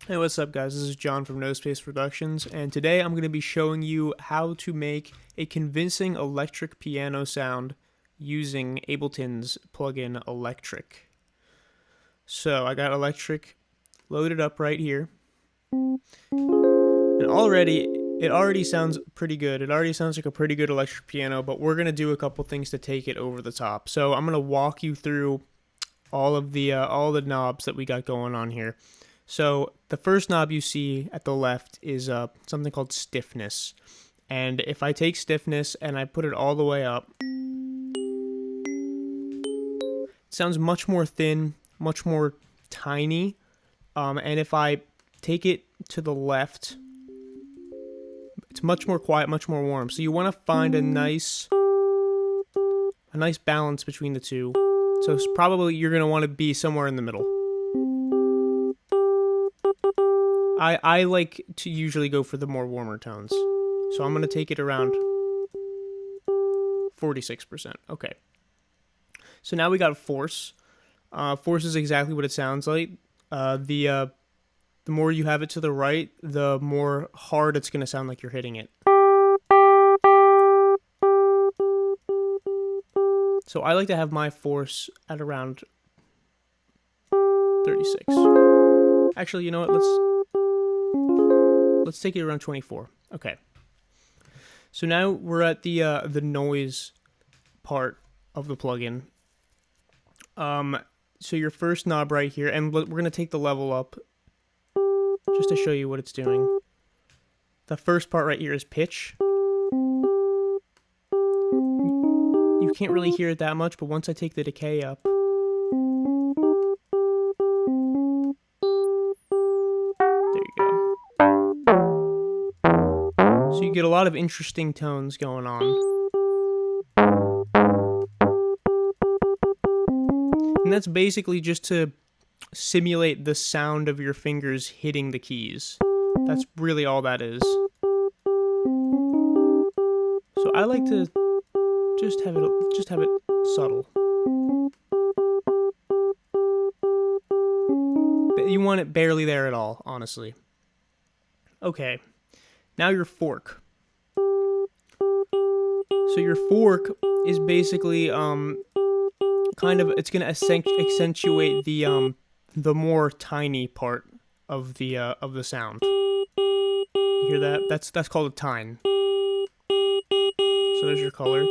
Hey, what's up guys? This is John from NoSpace Productions, and today I'm going to be showing you how to make a convincing electric piano sound using Ableton's plugin Electric. So I got Electric loaded up right here, and it already sounds pretty good. It already sounds like a pretty good electric piano, but we're going to do a couple things to take it over the top. So I'm going to walk you through all the knobs that we got going on here. So the first knob you see at the left is something called Stiffness. And if I take Stiffness and I put it all the way up, it sounds much more thin, much more tiny. And if I take it to the left, it's much more quiet, much more warm. So you want to find a nice balance between the two. So probably you're going to want to be somewhere in the middle. I like to usually go for the more warmer tones. So I'm going to take it around 46%. Okay. So now we got Force. Force is exactly what it sounds like. The more you have it to the right, the more hard it's going to sound like you're hitting it. So I like to have my Force at around 36. Actually, you know what? Let's take it around 24. Okay. So now we're at the noise part of the plugin. So your first knob right here, and we're gonna take the level up just to show you what it's doing. The first part right here is pitch. You can't really hear it that much, but once I take the decay up, there you go. So you get a lot of interesting tones going on. And that's basically just to simulate the sound of your fingers hitting the keys. That's really all that is. So I like to just have it subtle. You want it barely there at all, honestly. Okay. Now your fork. So your fork is basically it's going to accentuate the more tiny part of the sound. You hear that? That's called a tine. So there's your color.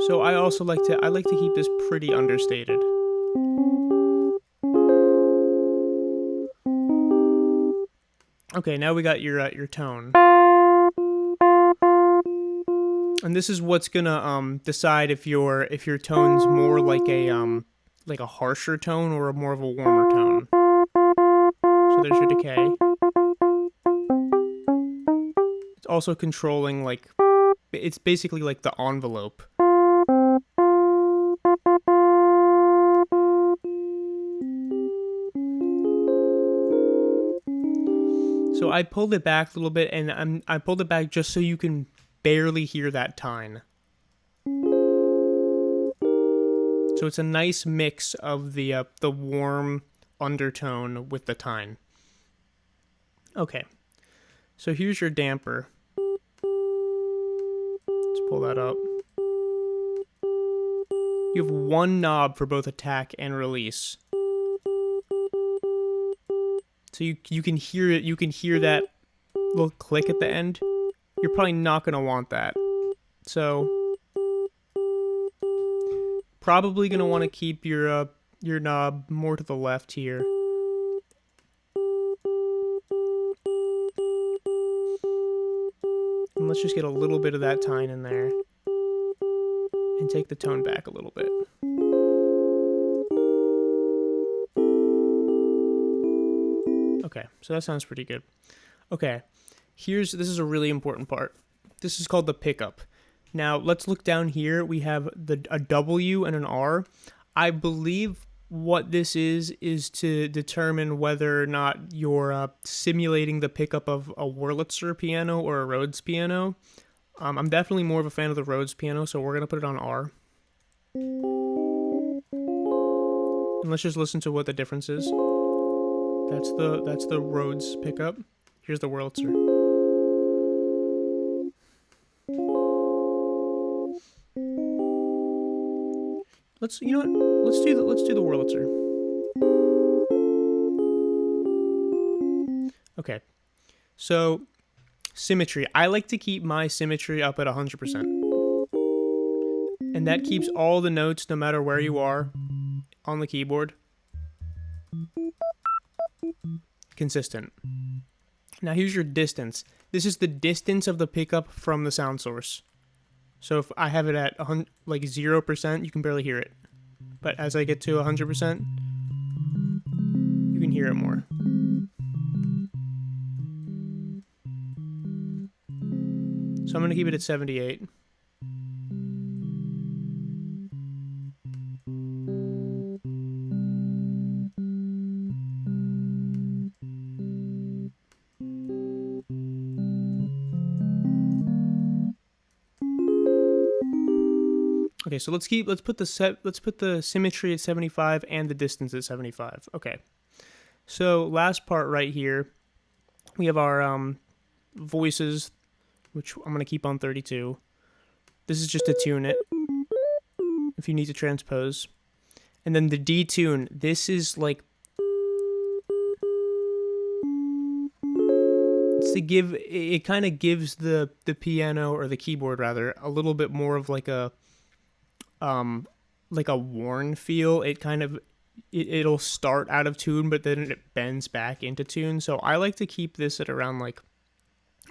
So I also like to keep this pretty understated. Okay, now we got your tone. And this is what's gonna decide if your tone's more like a harsher tone or more of a warmer tone. So there's your decay. It's also controlling it's basically like the envelope. So I pulled it back a little bit, and I pulled it back just so you can barely hear that tine. So it's a nice mix of the warm undertone with the tine. Okay, so here's your damper. Let's pull that up. You have one knob for both attack and release. So you can hear it. You can hear that little click at the end. You're probably not going to want that. So probably going to want to keep your knob more to the left here. And let's just get a little bit of that tine in there and take the tone back a little bit. Okay, so that sounds pretty good. Okay, this is a really important part. This is called the pickup. Now, let's look down here. We have a W and an R. I believe what this is to determine whether or not you're simulating the pickup of a Wurlitzer piano or a Rhodes piano. I'm definitely more of a fan of the Rhodes piano, so we're gonna put it on R. And let's just listen to what the difference is. That's the Rhodes pickup. Here's the Wurlitzer. You know what? Let's do the Wurlitzer. Okay. So symmetry. I like to keep my symmetry up at 100%. And that keeps all the notes, no matter where you are on the keyboard, consistent. Now here's your distance. This is the distance of the pickup from the sound source. So if I have it at like 0%, you can barely hear it. But as I get to 100%, you can hear it more. So I'm going to keep it at 78. Okay, so let's put the symmetry at 75 and the distance at 75. Okay. So last part right here, we have our voices, which I'm going to keep on 32. This is just to tune it if you need to transpose. And then the detune, this is like, it's to give, it kind of gives the piano, or the keyboard rather, a little bit more of like a worn feel. It kind of, it'll start out of tune, but then it bends back into tune. So I like to keep this at around like,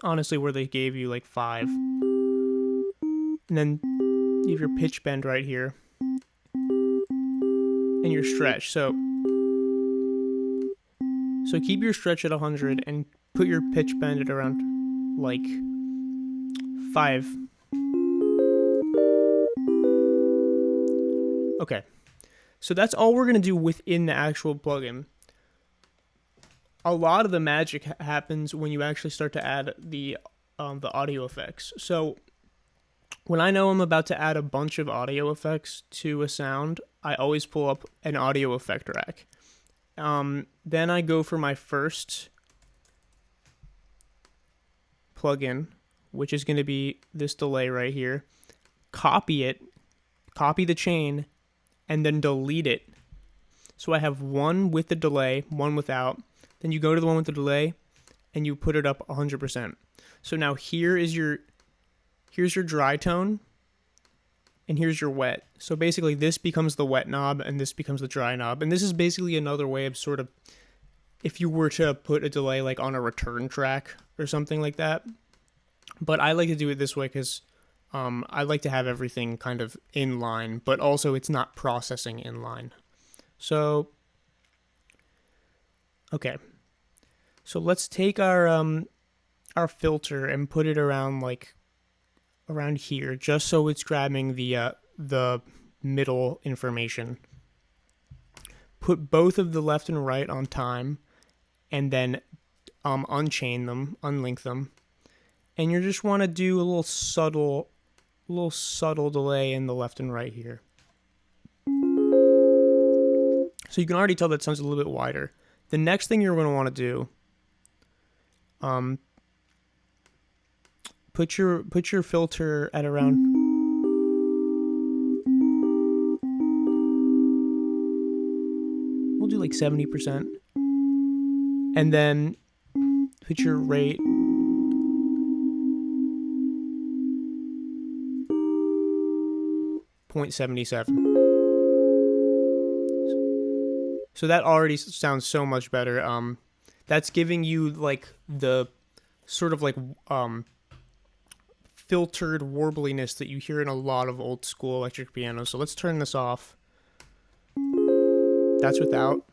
honestly, where they gave you like 5. And then you have your pitch bend right here. And your stretch. So keep your stretch at 100 and put your pitch bend at around like 5. Okay. So that's all we're going to do within the actual plugin. A lot of the magic happens when you actually start to add the audio effects. So when I know I'm about to add a bunch of audio effects to a sound, I always pull up an audio effect rack. Then I go for my first plugin, which is going to be this delay right here. Copy it, copy the chain, and then delete it. So I have one with the delay, one without. Then you go to the one with the delay, and you put it up 100%. So now here's your dry tone, and here's your wet. So basically this becomes the wet knob, and this becomes the dry knob. And this is basically another way of sort of, if you were to put a delay like on a return track or something like that. But I like to do it this way because I like to have everything kind of in line, but also it's not processing in line. So, okay. So let's take our filter and put it around here, just so it's grabbing the middle information. Put both of the left and right on time, and then unchain them, unlink them, and you just want to do a little subtle delay in the left and right here. So you can already tell that sounds a little bit wider. The next thing you're going to want to do, put your filter at around, we'll do like 70%, and then put your rate .77. So that already sounds so much better. That's giving you like the sort of like filtered warbliness that you hear in a lot of old school electric pianos. So let's turn this off. That's without.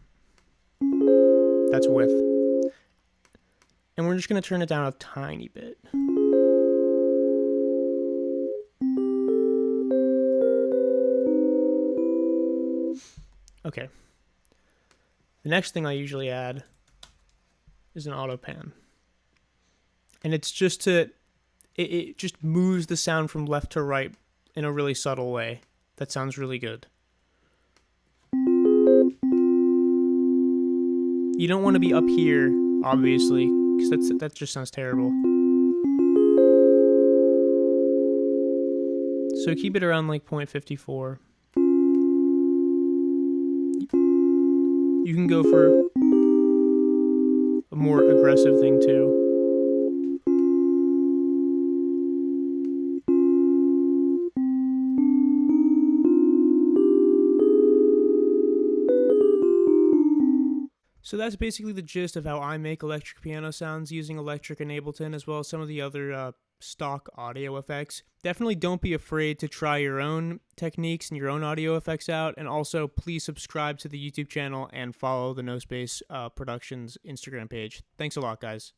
That's with. And we're just going to turn it down a tiny bit. Okay. The next thing I usually add is an auto pan. And it's just to, it just moves the sound from left to right in a really subtle way. That sounds really good. You don't want to be up here, obviously, because that just sounds terrible. So keep it around like 0.54. You can go for a more aggressive thing too. So that's basically the gist of how I make electric piano sounds using Electric and Ableton, as well as some of the other stock audio effects. Definitely don't be afraid to try your own techniques and your own audio effects out. And also, please subscribe to the YouTube channel and follow the NoSpace Productions Instagram page. Thanks a lot, guys.